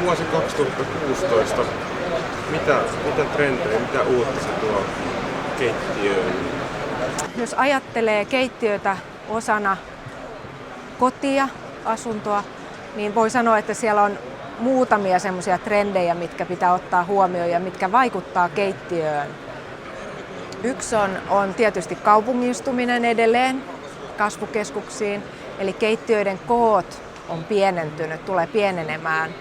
vuosi 2016. Mitä trendejä, mitä uutta se tuo keittiöön? Jos ajattelee keittiötä osana kotia, asuntoa, niin voi sanoa, että siellä on muutamia semmoisia trendejä, mitkä pitää ottaa huomioon ja mitkä vaikuttaa keittiöön. Yksi on tietysti kaupungistuminen edelleen kasvukeskuksiin, eli keittiöiden koot on pienentynyt, tulee pienenemään.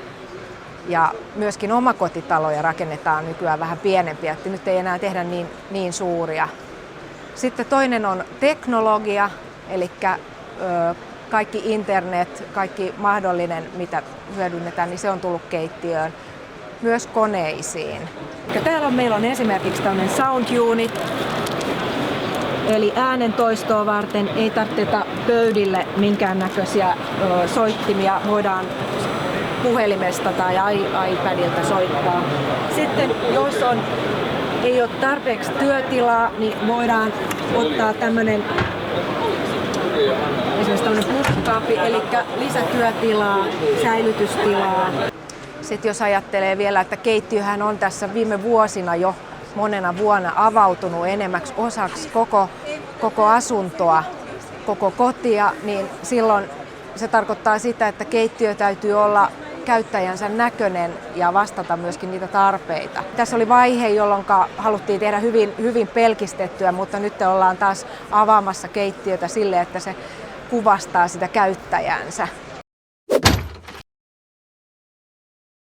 Ja myöskin omakotitaloja rakennetaan nykyään vähän pienempiä, että nyt ei enää tehdä niin suuria. Sitten toinen on teknologia, eli kaikki internet, kaikki mahdollinen, mitä hyödynnetään, niin se on tullut keittiöön. Myös koneisiin. Ja täällä meillä on esimerkiksi tämmöinen sound unit, eli äänentoistoa varten ei tarvita pöydille minkäännäköisiä soittimia, voidaan puhelimesta tai iPadilta soittaa. Sitten jos ei ole tarpeeksi työtilaa, niin voidaan ottaa esimerkiksi tämmöinen puskaapi, eli lisätyötilaa, säilytystilaa. Sitten jos ajattelee vielä, että keittiöhän on tässä viime vuosina jo monena vuonna avautunut enemmäksi osaksi koko asuntoa, koko kotia, niin silloin se tarkoittaa sitä, että keittiö täytyy olla käyttäjänsä näköinen ja vastata myöskin niitä tarpeita. Tässä oli vaihe, jolloin haluttiin tehdä hyvin pelkistettyä, mutta nyt ollaan taas avaamassa keittiötä sille, että se kuvastaa sitä käyttäjäänsä.